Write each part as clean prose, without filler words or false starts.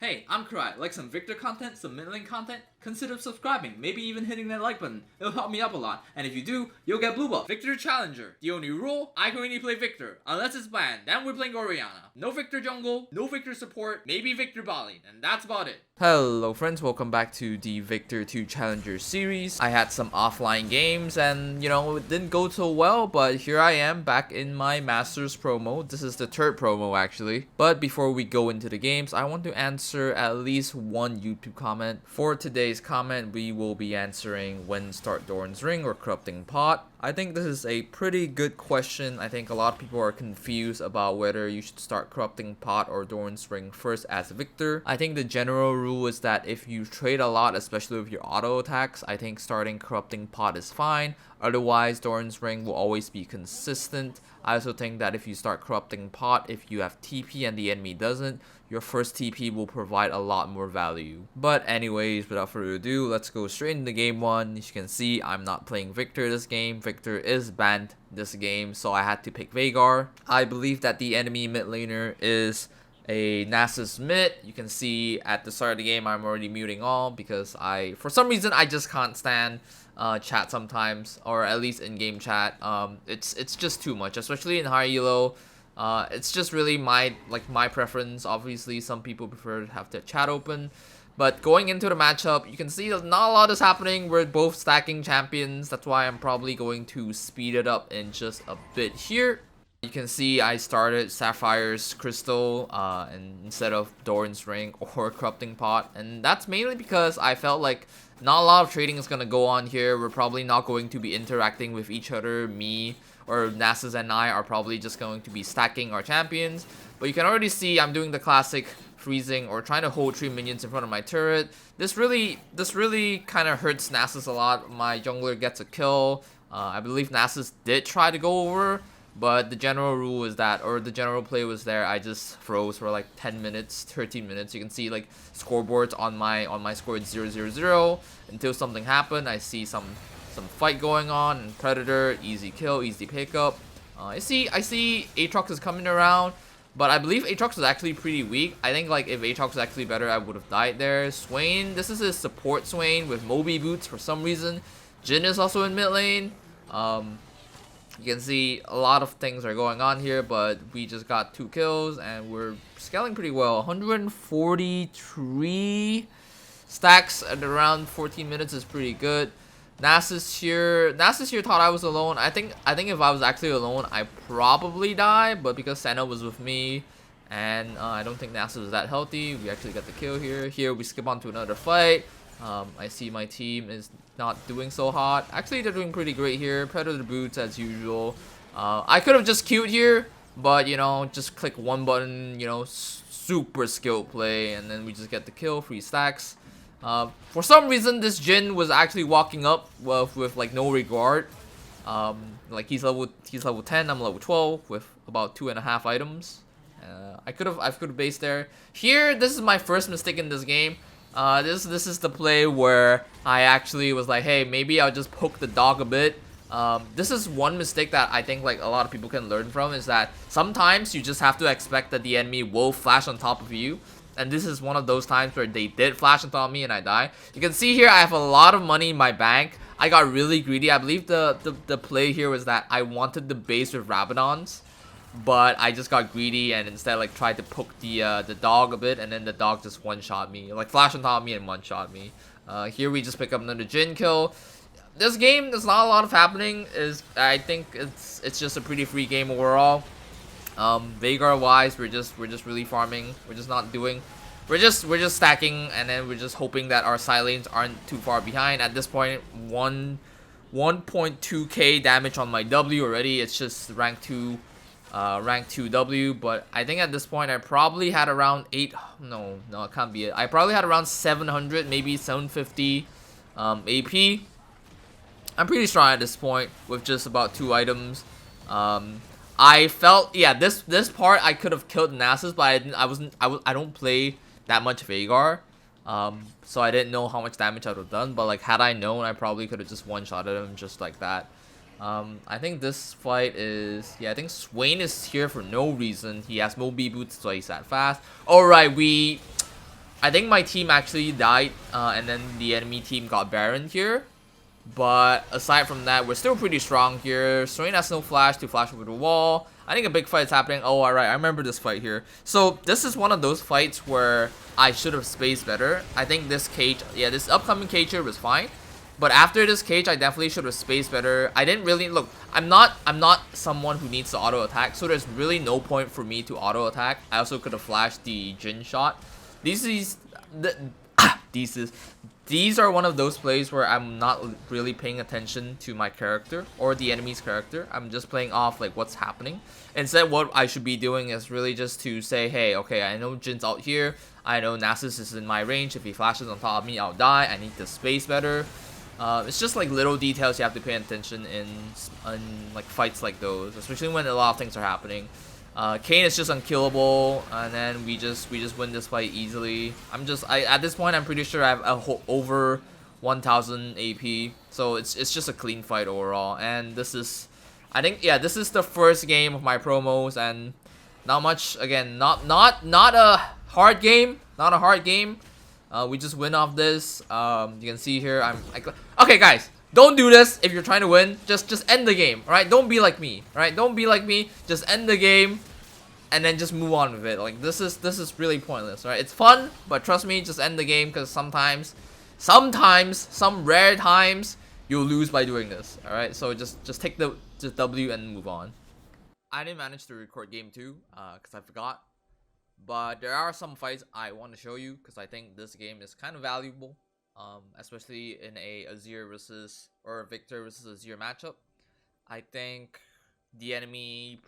Hey, I'm Karai. Like some Viktor content, some mid-lane content? Consider subscribing, maybe even hitting that like button. It'll help me up a lot. And if you do, you'll get blue buff. Viktor Challenger. The only rule, I can only play Viktor. Unless it's banned, then we're playing Orianna. No Viktor jungle, no Viktor support, maybe Viktor Bali. And that's about it. Hello friends, welcome back to the Viktor 2 Challenger series. I had some offline games and it didn't go so well, but here I am back in my Masters promo. This is the third promo actually. But before we go into the games, I want to answer at least one YouTube comment. For today's comment, we will be answering when start Doran's Ring or Corrupting Pot. I think this is a pretty good question. I think a lot of people are confused about whether you should start Corrupting Pot or Doran's Ring first as Viktor. I think the general rule is that if you trade a lot, especially with your auto attacks, I think starting Corrupting Pot is fine. Otherwise, Doran's Ring will always be consistent. I also think that if you start Corrupting Pot, if you have TP and the enemy doesn't, your first TP will provide a lot more value. But anyways, without further ado, let's go straight into game one. As you can see, I'm not playing Viktor this game. Viktor is banned this game, so I had to pick Veigar. I believe that the enemy mid laner is a Nasus mid. You can see at the start of the game, I'm already muting all because for some reason, I just can't stand chat sometimes, or at least in-game chat. It's just too much, especially in high elo. It's just really my preference. Obviously, some people prefer to have the chat open. But going into the matchup, you can see that not a lot is happening. We're both stacking champions. That's why I'm probably going to speed it up in just a bit here. You can see I started Sapphire's Crystal and instead of Doran's Ring or Corrupting Pot. And that's mainly because I felt like not a lot of trading is going to go on here. We're probably not going to be interacting with each other. Me or Nasus and I are probably just going to be stacking our champions. But you can already see I'm doing the classic freezing or trying to hold 3 minions in front of my turret. This really kind of hurts Nasus a lot. My jungler gets a kill. I believe Nasus did try to go over, but the general rule is that, or the general play was there, I just froze for like 10 minutes, 13 minutes. You can see like scoreboards on my score is 0-0-0 until something happened. I see some fight going on, and Predator, easy kill, easy pickup. I see Aatrox is coming around, but I believe Aatrox is actually pretty weak. I think like if Aatrox was actually better, I would have died there. Swain, this is his support Swain with Moby Boots for some reason. Jhin is also in mid lane. You can see a lot of things are going on here, but we just got 2 kills and we're scaling pretty well. 143 stacks at around 14 minutes is pretty good. Nasus here thought I was alone. I think if I was actually alone, I probably die, but because Senna was with me, and I don't think Nasus is that healthy, we actually got the kill here. Here we skip on to another fight. I see my team is not doing so hot. Actually, they're doing pretty great here. Predator boots as usual. I could have just queued here, but just click one button. Super skilled play, and then we just get the kill. 3 stacks. For some reason, this Jhin was actually walking up with like no regard. Like he's level 10, I'm level 12 with about 2.5 items. I could have based there. Here, this is my first mistake in this game. This is the play where I actually was like, hey, maybe I'll just poke the dog a bit. This is one mistake that I think like a lot of people can learn from, is that sometimes you just have to expect that the enemy will flash on top of you. And this is one of those times where they did flash on top of me and I die. You can see here I have a lot of money in my bank. I got really greedy. I believe the play here was that I wanted the base with Rabadons, but I just got greedy and instead like tried to poke the dog a bit, and then the dog just one-shot me. Like flash on top of me and one-shot me. Here we just pick up another Jhin kill. This game, there's not a lot of happening. I think it's just a pretty free game overall. Veigar wise, we're just really farming. We're just stacking, and then we're just hoping that our side lanes aren't too far behind. At this point, 1.2k damage on my W already. It's just rank 2 W, but I think at this point I probably had around no, it can't be it. I probably had around 700, maybe 750 AP. I'm pretty strong at this point with just about 2 items. I felt, yeah, this part I could have killed Nasus, but I don't play that much Veigar, so I didn't know how much damage I would have done. But like had I known, I probably could have just one-shotted him just like that. I think this fight is, I think Swain is here for no reason. He has Moby Boots, so he's that fast. Alright, I think my team actually died, and then the enemy team got Baron here. But aside from that, we're still pretty strong here. Swain has no flash to flash over the wall. I think a big fight is happening. Oh, alright, I remember this fight here. So this is one of those fights where I should have spaced better. I think this cage, yeah, this upcoming cage here was fine. But after this cage, I definitely should have spaced better. I didn't really look. I'm not someone who needs to auto attack, so there's really no point for me to auto attack. I also could have flashed the Jin shot. These are one of those plays where I'm not really paying attention to my character or the enemy's character. I'm just playing off like what's happening. Instead, what I should be doing is really just to say, hey, okay, I know Jin's out here. I know Nasus is in my range. If he flashes on top of me, I'll die. I need to space better. It's just like little details you have to pay attention in like fights like those, especially when a lot of things are happening. Kayn is just unkillable, and then we just win this fight easily. At this point I'm pretty sure I have over 1000 AP, so it's just a clean fight overall. And this is, I think, yeah, this is the first game of my promos, and not much. Again, not a hard game, we just win off this. You can see here okay guys, don't do this if you're trying to win. Just end the game, alright? Don't be like me, alright? Don't be like me. Just end the game and then just move on with it. Like this is really pointless, right? It's fun, but trust me, just end the game, because sometimes, some rare times, you'll lose by doing this, alright? So just take the W and move on. I didn't manage to record game 2 because I forgot. But there are some fights I want to show you because I think this game is kind of valuable, especially in a Azir versus, or a Viktor versus Azir matchup. I think the enemy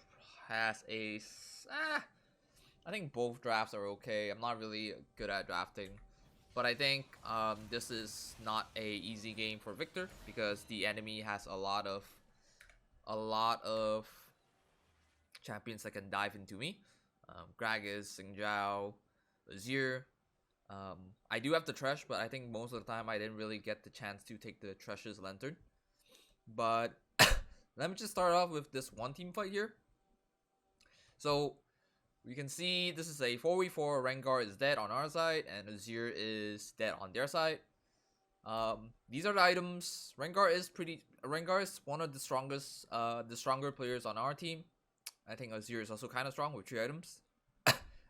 has I think both drafts are okay. I'm not really good at drafting, but I think this is not a easy game for Viktor because the enemy has a lot of champions that can dive into me. Gragas, Xingqiao, Azir. I do have the Thresh, but I think most of the time I didn't really get the chance to take the Thresh's Lantern. But let me just start off with this one team fight here. So we can see this is a 4v4. Rengar is dead on our side, and Azir is dead on their side. These are the items. Rengar is one of the stronger players on our team. I think Azir is also kind of strong with 3 items.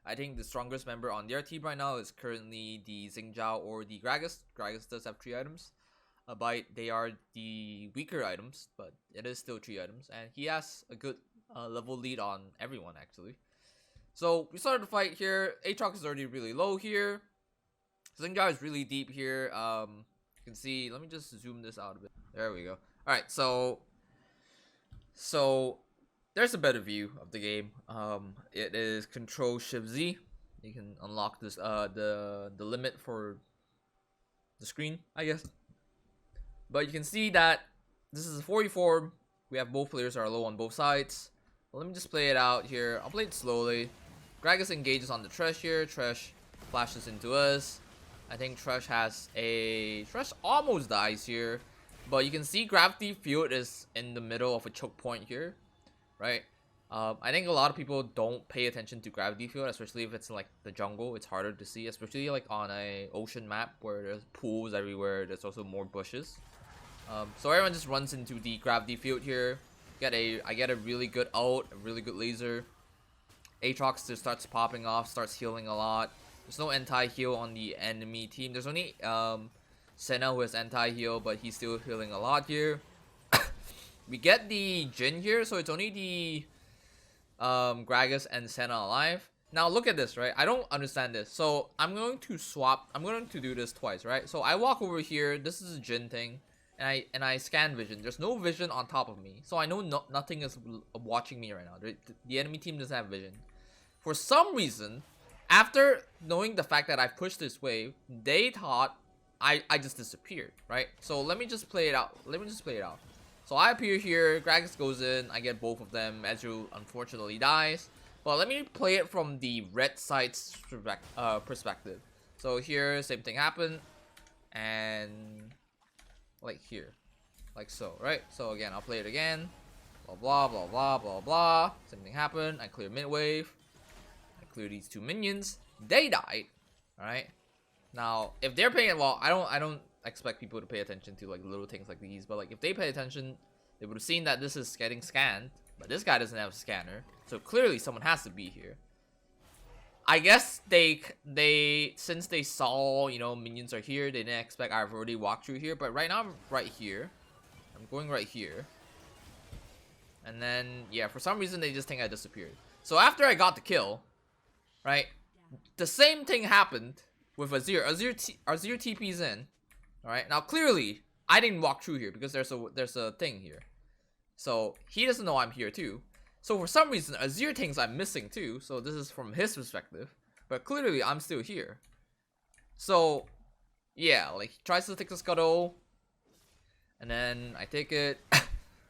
I think the strongest member on their team right now is currently the Xingqiao or the Gragas. Gragas does have 3 items. But they are the weaker items, but it is still 3 items. And he has a good level lead on everyone, actually. So we started the fight here. Aatrox is already really low here. Xingqiao is really deep here. You can see, let me just zoom this out a bit. There we go. Alright, so there's a better view of the game. It is Control Shift Z. You can unlock this the limit for the screen, I guess. But you can see that this is a 4v4. We have both players are low on both sides. Well, let me just play it out here. I'll play it slowly. Gragas engages on the Thresh here. Thresh flashes into us. I think Thresh almost dies here. But you can see Gravity Field is in the middle of a choke point here. Right? I think a lot of people don't pay attention to Gravity Field, especially if it's like the jungle. It's harder to see, especially like on a ocean map where there's pools everywhere. There's also more bushes. So everyone just runs into the Gravity Field here. I get a really good ult, a really good laser. Aatrox just starts popping off, starts healing a lot. There's no anti-heal on the enemy team. There's only Senna who has anti-heal, but he's still healing a lot here. We get the Jin here, so it's only the Gragas and Senna alive. Now look at this, right? I don't understand this. So I'm going to do this twice, right? So I walk over here. This is a Jin thing, and I scan vision. There's no vision on top of me, so I know nothing is watching me right now. The enemy team doesn't have vision. For some reason, after knowing the fact that I pushed this wave, they thought I just disappeared, right? So let me just play it out. So I appear here, Gragas goes in, I get both of them. Ezreal unfortunately dies. But let me play it from the red side's perspective. So here, same thing happened. And like here. Like so, right? So again, I'll play it again. Blah, blah, blah, blah, blah, blah. Same thing happened. I clear mid wave. I clear these 2 minions. They died. Alright? Now, if they're paying, well, I don't expect people to pay attention to like little things like these, but like if they pay attention, they would have seen that this is getting scanned, but this guy doesn't have a scanner, so clearly someone has to be here. I guess they since they saw, you know, minions are here, they didn't expect I've already walked through here, but right now I'm right here. I'm going right here. And then, yeah, for some reason they just think I disappeared. So after I got the kill, right, the same thing happened with Azir. Azir TP's in. Alright, now clearly, I didn't walk through here because there's a thing here. So, he doesn't know I'm here too. So for some reason, Azir thinks I'm missing too. So this is from his perspective. But clearly, I'm still here. So, yeah, like, he tries to take the scuttle. And then, I take it.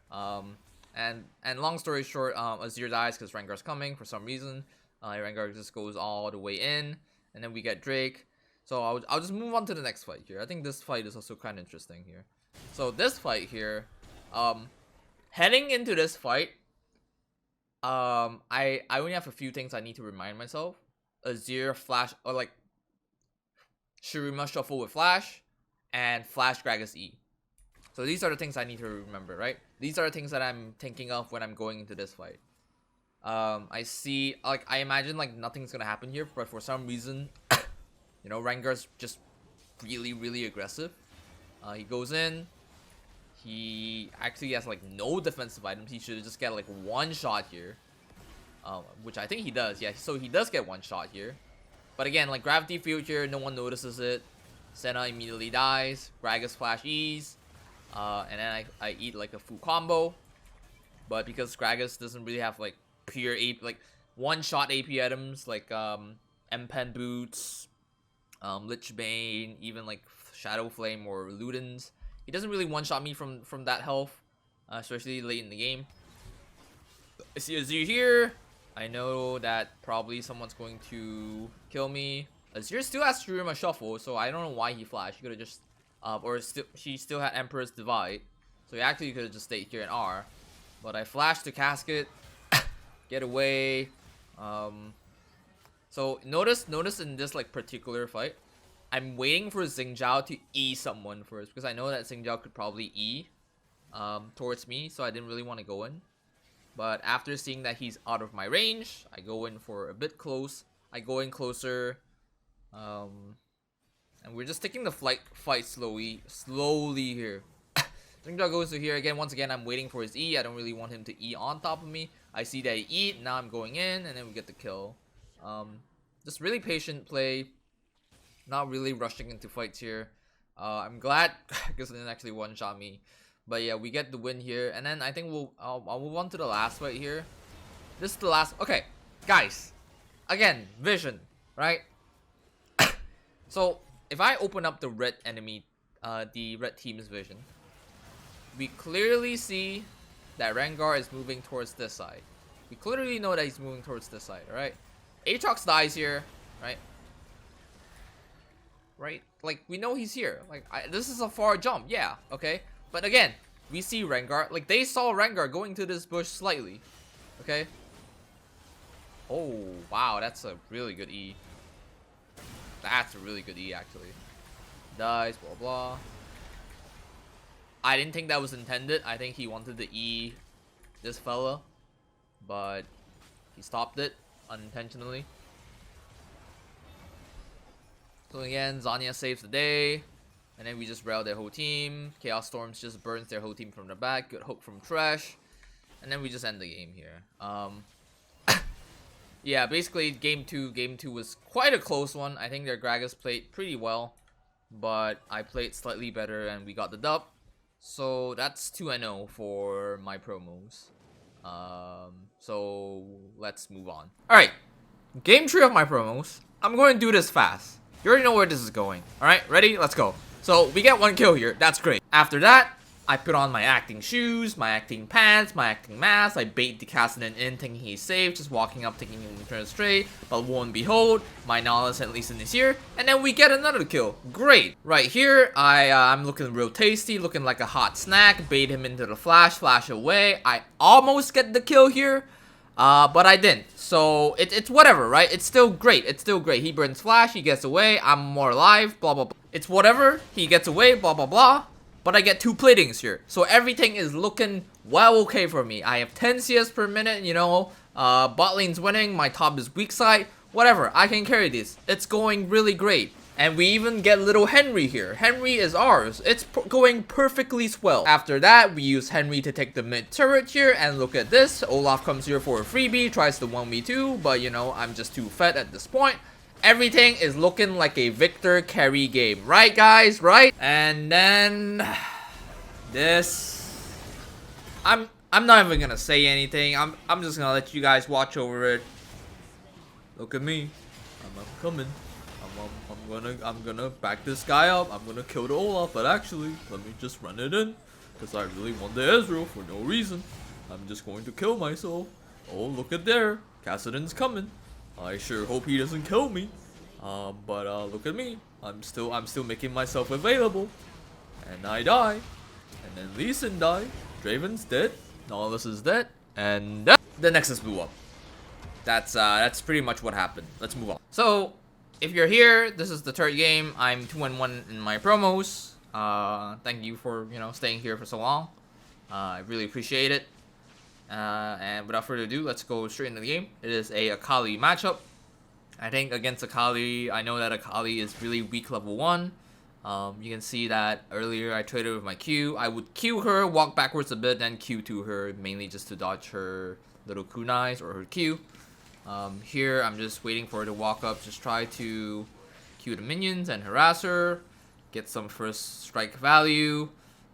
And long story short, Azir dies because Rengar's coming for some reason. Rengar just goes all the way in. And then we get Drake. So I'll just move on to the next fight here. I think this fight is also kind of interesting here. So this fight here, heading into this fight, I only have a few things I need to remind myself. Azir flash, or like Shurima shuffle with flash, and flash Gragas E. So these are the things I need to remember, right? These are the things that I'm thinking of when I'm going into this fight. I see, like, I imagine like nothing's gonna happen here, but for some reason, you know, Rengar's just really, really aggressive. He goes in. He actually has like no defensive items. He should just get like one shot here. Which I think he does. Yeah, so he does get one shot here. But again, like gravity field here, no one notices it. Senna immediately dies. Gragas flash E's. And then I eat like a full combo. But because Gragas doesn't really have like pure AP, like one shot AP items like M-Pen boots, Lich Bane, even like Shadow Flame or Ludens. He doesn't really one-shot me from that health, especially late in the game. I see Azir here. I know that probably someone's going to kill me. Azir still has Shurima Shuffle, so I don't know why he flashed. He could have just, she still had Emperor's Divide, so he actually could have just stayed here in R. But I flashed the casket, get away. So notice in this like particular fight, I'm waiting for Xingqiao to E someone first because I know that Xingqiao could probably E towards me, so I didn't really want to go in. But after seeing that he's out of my range, I go in for a bit close. I go in closer, and we're just taking the fight slowly here. Xingqiao goes to here again. Once again, I'm waiting for his E. I don't really want him to E on top of me. I see that he E. Now I'm going in, and then we get the kill. Just really patient play. Not really rushing into fights here. I'm glad because it didn't actually one-shot me. But yeah, we get the win here. And then I think I'll move on to the last fight here. This is the last. Okay, guys. Again, vision, right? So if I open up the red enemy, the red team's vision, we clearly see that Rengar is moving towards this side. We clearly know that he's moving towards this side, alright? Aatrox dies here, right? Right? Like, we know he's here. Like, this is a far jump, yeah, okay? But again, we see Rengar. Like, they saw Rengar going to this bush slightly, okay? Oh, wow, that's a really good E. That's a really good E, actually. Dies, blah, blah. I didn't think that was intended. I think he wanted to E this fella. But he stopped it unintentionally. So again, Zanya saves the day. And then we just rail their whole team. Chaos Storms just burns their whole team from the back. Good hook from Thresh. And then we just end the game here. Yeah, basically game 2 was quite a close one. I think their Gragas played pretty well. But I played slightly better and we got the dub. So that's 2-0 for my promos. So let's move on. Alright, game 3 of my promos. I'm going to do this fast. You already know where this is going. Alright, ready? Let's go. So we get 1 kill here. That's great. After that, I put on my acting shoes, my acting pants, my acting mask. I bait the Cassidy in thinking he's safe, just walking up thinking he will turn straight. But lo and behold, my knowledge at least is here. And then we get another kill. Great. Right here, I'm looking real tasty, looking like a hot snack. Bait him into the flash away. I almost get the kill here, but I didn't. So it's whatever, right? It's still great. It's still great. He burns flash, he gets away, I'm more alive, blah blah blah. It's whatever, he gets away, blah blah blah. But I get 2 platings here. So everything is looking well okay for me. I have 10 CS per minute, you know. Bot lane's winning, my top is weak side. Whatever, I can carry this. It's going really great. And we even get little Henry here. Henry is ours. It's going perfectly swell. After that, we use Henry to take the mid turret here. And look at this. Olaf comes here for a freebie. Tries the 1v2. But, you know, I'm just too fed at this point. Everything is looking like a Viktor carry game. Right, guys? Right? And then... this... I'm not even gonna say anything. I'm just gonna let you guys watch over it. Look at me. I'm coming. I'm gonna back this guy up. I'm gonna kill the Olaf, but actually, let me just run it in, because I really want the Ezreal for no reason. I'm just going to kill myself. Oh, look at there. Kassadin's coming. I sure hope he doesn't kill me. But look at me. I'm still making myself available. And I die. And then Lee Sin died. Draven's dead. Nautilus is dead. And the Nexus blew up. That's pretty much what happened. Let's move on. So, if you're here, this is the third game. I'm 2-1 in my promos. Thank you for, you know, staying here for so long. I really appreciate it. And without further ado, let's go straight into the game. It is a Akali matchup. I think against Akali, I know that Akali is really weak level 1. You can see that earlier I traded with my Q. I would Q her, walk backwards a bit, then Q to her, mainly just to dodge her little kunais or her Q. Here, I'm just waiting for her to walk up, just try to Q the minions and harass her, get some first strike value.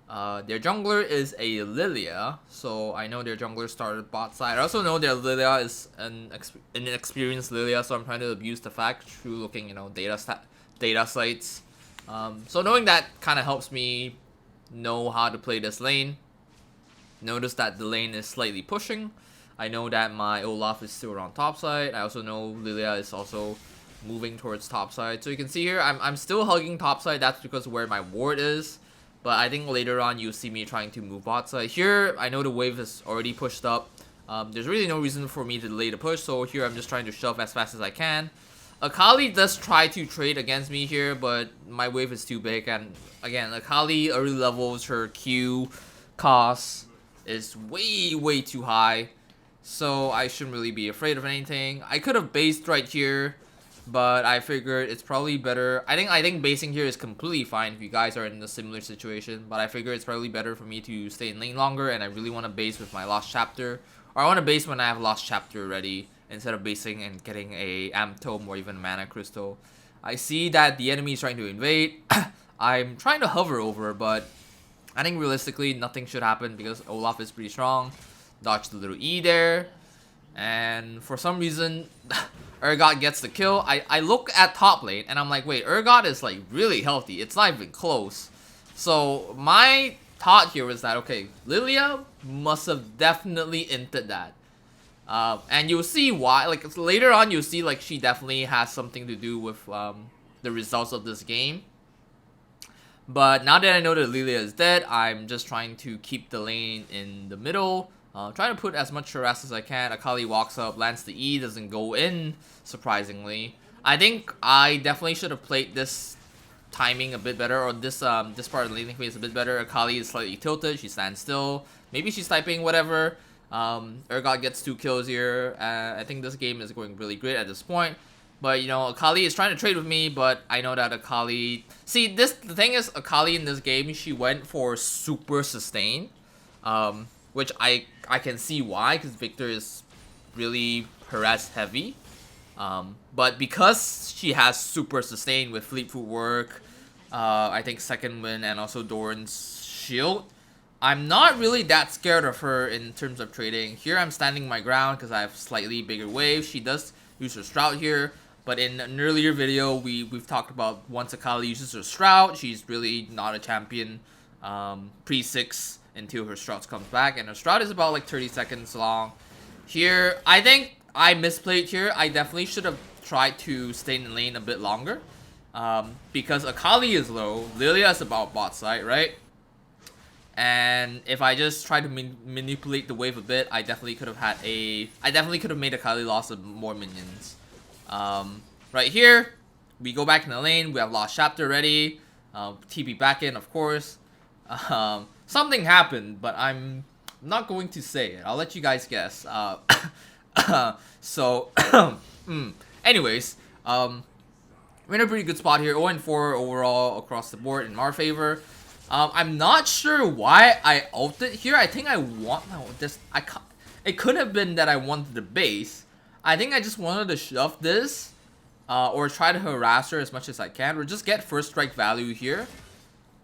Their jungler is a Lilia, so I know their jungler started bot side. I also know their Lilia is an inexperienced Lilia, so I'm trying to abuse the fact through looking, you know, data sites. So knowing that kind of helps me know how to play this lane. Notice that the lane is slightly pushing. I know that my Olaf is still on top side. I also know Lilia is also moving towards top side. So you can see here, I'm still hugging top side. That's because of where my ward is. But I think later on you'll see me trying to move bot side. Here, I know the wave is already pushed up. There's really no reason for me to delay the push. So here I'm just trying to shove as fast as I can. Akali does try to trade against me here, but my wave is too big. And again, Akali early levels, her Q cost is way too high. So I shouldn't really be afraid of anything. I could have based right here, but I figured it's probably better. I think basing here is completely fine if you guys are in a similar situation, but I figure it's probably better for me to stay in lane longer, and I really want to base with my Lost Chapter. Or I want to base when I have Lost Chapter ready, instead of basing and getting a Amp Tome or even Mana Crystal. I see that the enemy is trying to invade. I'm trying to hover over, but I think realistically nothing should happen because Olaf is pretty strong. Dodge the little E there. And for some reason, Urgot gets the kill. I look at top lane and I'm like, wait, Urgot is like really healthy. It's not even close. So my thought here was that, okay, Lilia must have definitely inted that. And you'll see why. Like later on, you'll see like she definitely has something to do with the results of this game. But now that I know that Lilia is dead, I'm just trying to keep the lane in the middle. Trying to put as much harass as I can. Akali walks up, lands the E, doesn't go in, surprisingly. I think I definitely should have played this timing a bit better, or this part of the laning phase a bit better. Akali is slightly tilted, she stands still. Maybe she's typing, whatever. Urgot gets 2 kills here. I think this game is going really great at this point. But, you know, Akali is trying to trade with me, but I know that Akali... See, the thing is, Akali in this game, she went for super sustain. Which I can see why, because Viktor is really harass heavy. But because she has super sustain with Fleet Footwork, I think Second Wind, and also Doran's Shield, I'm not really that scared of her in terms of trading. Here I'm standing my ground because I have slightly bigger waves. She does use her Strout here, but in an earlier video we've talked about once Akali uses her Strout, she's really not a champion pre-6 until her Strout comes back, and her Strout is about like 30 seconds long. Here, I think I misplayed here. I definitely should have tried to stay in the lane a bit longer. Because Akali is low, Lilia is about bot side, right? And if I just try to manipulate the wave a bit, I definitely could have made Akali lost more minions. Right here, we go back in the lane. We have lost chapter already. TP back in, of course. Something happened, but I'm not going to say it. I'll let you guys guess. Anyways, we're in a pretty good spot here. 0-4 overall across the board in our favor. I'm not sure why I ulted here. I think I want this. It could have been that I wanted the base. I think I just wanted to shove this, or try to harass her as much as I can, or just get first strike value here.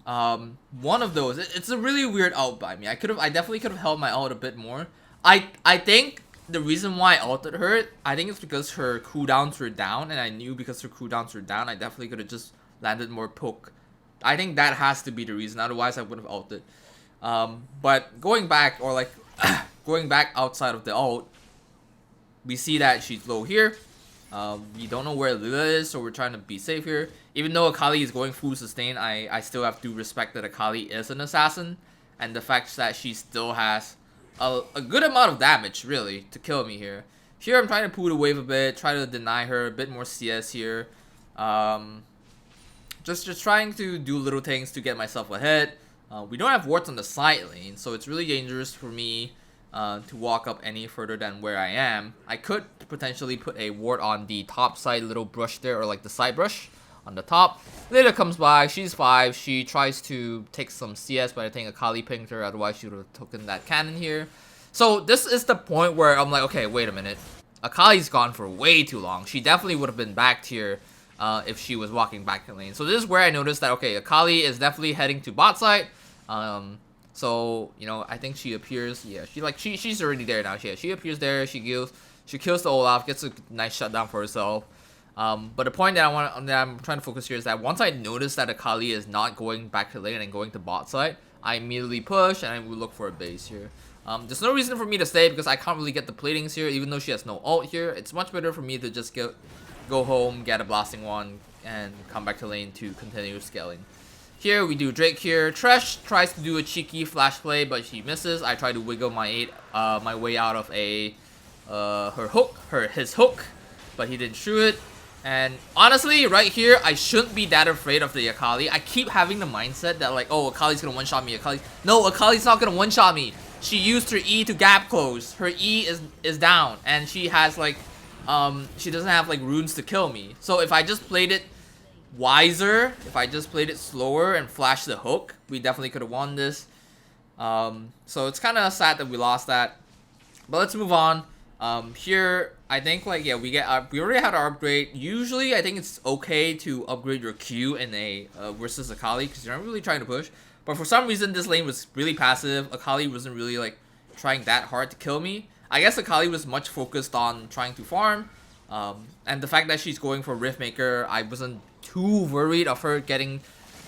One of those. It's a really weird ult by me. I definitely could have held my ult a bit more. I think the reason why I ulted her, I think it's because her cooldowns were down, and I knew because her cooldowns were down, I definitely could have just landed more poke. I think that has to be the reason. Otherwise, I would have ulted. But going back, or like going back outside of the ult, we see that she's low here. We don't know where Lila is, so we're trying to be safe here. Even though Akali is going full sustain, I still have to respect that Akali is an assassin, and the fact that she still has a good amount of damage, really, to kill me here. Here, I'm trying to pull the wave a bit, try to deny her a bit more CS here. Just trying to do little things to get myself ahead. We don't have wards on the side lane, so it's really dangerous for me to walk up any further than where I am. I could potentially put a ward on the top side little brush there, or like the side brush on the top. Lila comes by, she's 5, she tries to take some CS, but I think Akali pinged her, otherwise she would have taken that cannon here. So this is the point where I'm like, okay, wait a minute. Akali's gone for way too long. She definitely would have been back here if she was walking back in lane. So this is where I noticed that, okay, Akali is definitely heading to bot side. So, you know, I think she appears, yeah, she's already there now. She appears there, she kills the Olaf, gets a nice shutdown for herself. But the point that I'm trying to focus here is that once I notice that Akali is not going back to lane and going to bot side, I immediately push and I will look for a base here. There's no reason for me to stay because I can't really get the platings here, even though she has no ult here. It's much better for me to just go home, get a blasting one, and come back to lane to continue scaling. Here we do Drake here. Thresh tries to do a cheeky flash play, but she misses. I try to wiggle my way out of his hook, but he didn't shoot it. And honestly, right here, I shouldn't be that afraid of the Akali. I keep having the mindset that like, oh, Akali's gonna one-shot me. No, Akali's not gonna one-shot me. She used her E to gap close. Her E is down, and she has like, she doesn't have like runes to kill me. So if I just played it wiser, if I just played it slower and flashed the hook, we definitely could have won this. So it's kind of sad that we lost that. But let's move on. Here, I think like, yeah, we already had our upgrade. Usually, I think it's okay to upgrade your Q in a versus Akali because you're not really trying to push. But for some reason, this lane was really passive. Akali wasn't really like trying that hard to kill me. I guess Akali was much focused on trying to farm. And the fact that she's going for Riftmaker, I wasn't too worried of her getting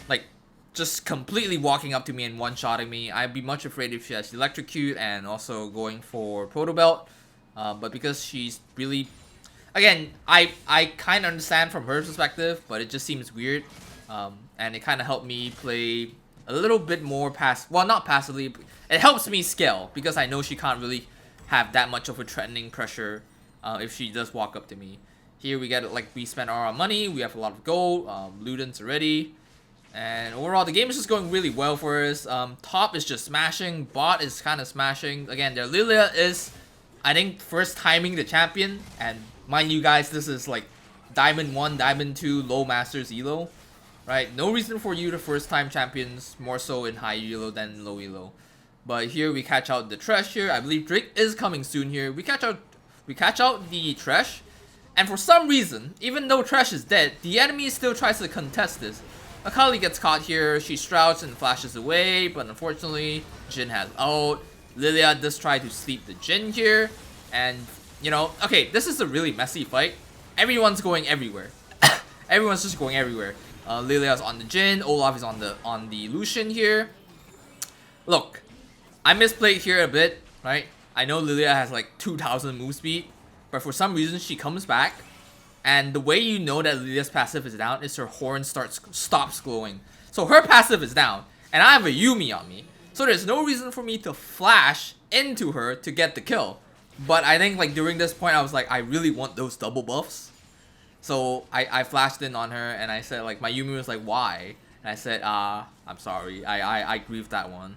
like just completely walking up to me and one-shotting me. I'd be much afraid if she has Electrocute and also going for Proto Belt. But because she's really, again, I kind of understand from her perspective, but it just seems weird. And it kind of helped me play a little bit more well, not passively. It helps me scale because I know she can't really have that much of a threatening pressure if she does walk up to me. Here we get like we spent our money. We have a lot of gold. Luden's already. And overall, the game is just going really well for us. Top is just smashing. Bot is kind of smashing. Again, their Lilia is, I think, first timing the champion. And mind you guys, this is like Diamond 1, Diamond 2, low Masters Elo. Right? No reason for you to first time champions more so in high Elo than low Elo. But here we catch out the Thresh here. I believe Drake is coming soon here. We catch out the Thresh. And for some reason, even though Thresh is dead, the enemy still tries to contest this. Akali gets caught here. She shrouds and flashes away, but unfortunately, Jhin has ult. Lilia does try to sleep the Jhin here. And, you know, okay, this is a really messy fight. Everyone's going everywhere. Everyone's just going everywhere. Lilia's on the Jhin. Olaf is on the Lucian here. Look, I misplayed here a bit, right? I know Lilia has like 2,000 move speed, but for some reason she comes back, and the way you know that Lilia's passive is down is her horn stops glowing. So her passive is down, and I have a Yuumi on me. So there's no reason for me to flash into her to get the kill. But I think like during this point I was like, I really want those double buffs. So I flashed in on her and I said like, my Yumi was like, why? And I said, I'm sorry, I grieved that one.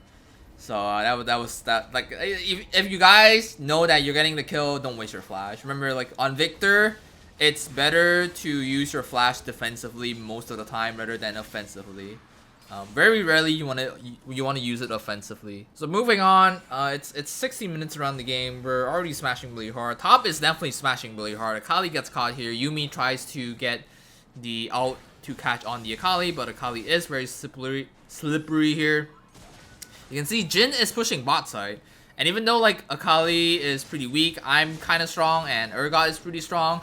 So that was like, if you guys know that you're getting the kill, don't waste your flash. Remember, like on Viktor, it's better to use your flash defensively most of the time rather than offensively. Very rarely you want to use it offensively. So moving on, it's 60 minutes around the game. We're already smashing really hard. Top is definitely smashing really hard. Akali gets caught here. Yumi tries to get the ult to catch on the Akali, but Akali is very slippery here. You can see Jhin is pushing bot side, and even though like Akali is pretty weak, I'm kind of strong, and Urgot is pretty strong.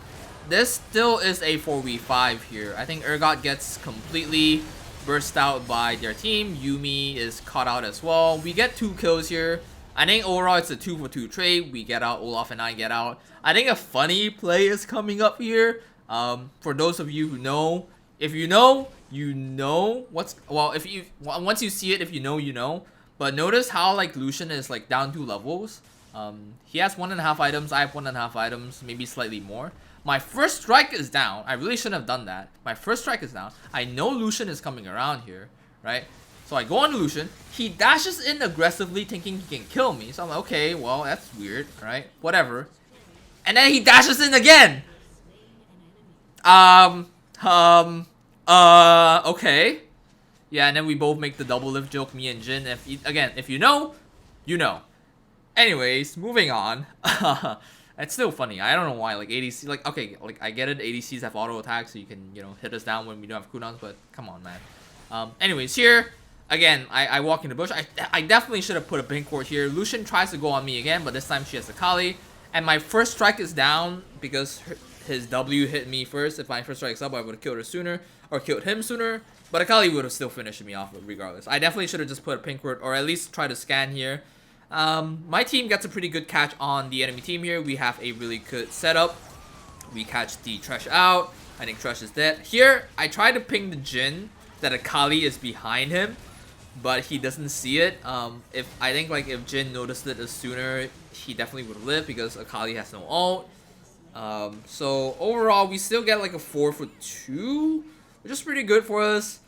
This still is a 4v5 here. I think Urgot gets completely burst out by their team. Yumi is caught out as well. We get 2 kills here. I think overall it's a 2-for-2 trade. We get out, Olaf and I get out. I think a funny play is coming up here. For those of you who know, if you know, you know what's, well, once you see it, if you know, you know. But notice how like Lucian is like down 2 levels. He has 1.5 items. I have 1.5 items, maybe slightly more. My first strike is down. I really shouldn't have done that. My first strike is down. I know Lucian is coming around here, right? So I go on Lucian. He dashes in aggressively thinking he can kill me. So I'm like, okay, well, that's weird, right? Whatever. And then he dashes in again. Okay. Yeah, and then we both make the double lift joke, me and Jhin. If you know, you know. Anyways, moving on. It's still funny. I don't know why, like ADC, like okay, like I get it. ADCs have auto attack, so you can hit us down when we don't have cooldowns. But come on, man. Anyways, here again, I walk in the bush. I definitely should have put a pink ward here. Lucian tries to go on me again, but this time she has Akali, and my first strike is down because his W hit me first. If my first strike's up, I would have killed her sooner or killed him sooner. But Akali would have still finished me off regardless. I definitely should have just put a pink ward or at least try to scan here. My team gets a pretty good catch on the enemy team here. We have a really good setup. We catch the Thresh out. I think Thresh is dead. Here, I try to ping the Jhin that Akali is behind him, but he doesn't see it. I think like if Jhin noticed it sooner, he definitely would have lived because Akali has no ult. So overall, we still get like a 4-for-2, which is pretty good for us.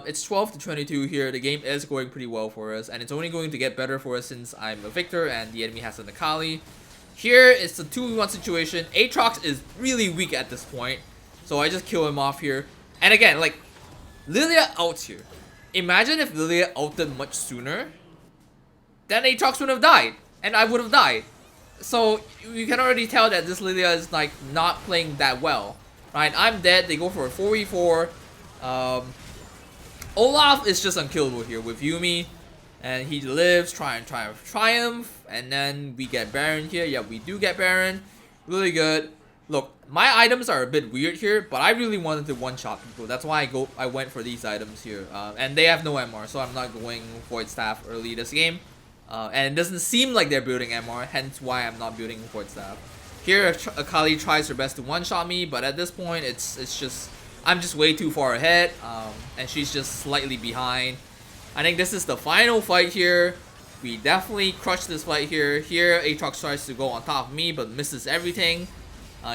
It's 12-22 here. The game is going pretty well for us, and it's only going to get better for us since I'm a Viktor and the enemy has an Akali. Here, it's a 2v1 situation. Aatrox is really weak at this point, so I just kill him off here. And again, like, Lilia ults here. Imagine if Lilia ulted much sooner, then Aatrox would have died, and I would have died. So, you can already tell that this Lilia is, like, not playing that well. Right, I'm dead. They go for a 4v4. Olaf is just unkillable here with Yumi, and he lives, triumph, and then we get Baron here. Yeah, we do get Baron. Really good. Look, my items are a bit weird here, but I really wanted to one-shot people. That's why I went for these items here. And they have no MR, so I'm not going Void Staff early this game. And it doesn't seem like they're building MR, hence why I'm not building Void Staff. Here, Akali tries her best to one-shot me, but at this point, it's just... I'm just way too far ahead, and she's just slightly behind. I think this is the final fight here. We definitely crushed this fight here. Here, Aatrox tries to go on top of me, but misses everything.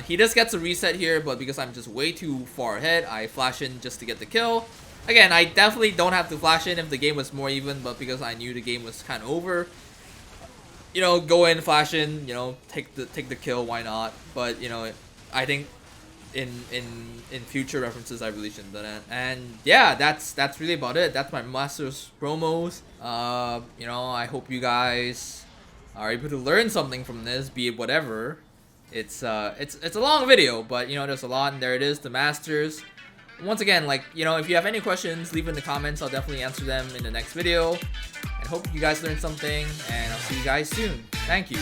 He just gets a reset here, but because I'm just way too far ahead, I flash in just to get the kill. Again, I definitely don't have to flash in if the game was more even, but because I knew the game was kind of over, go in, flash in, take the kill, why not? But I think in future references I really shouldn't have done it. And yeah, that's really about it. That's my Masters promos. I hope you guys are able to learn something from this, be it whatever. It's a long video, but there's a lot, and there it is, the Masters. Once again, like, if you have any questions, leave in the comments. I'll definitely answer them in the next video. And hope you guys learned something, and I'll see you guys soon. Thank you.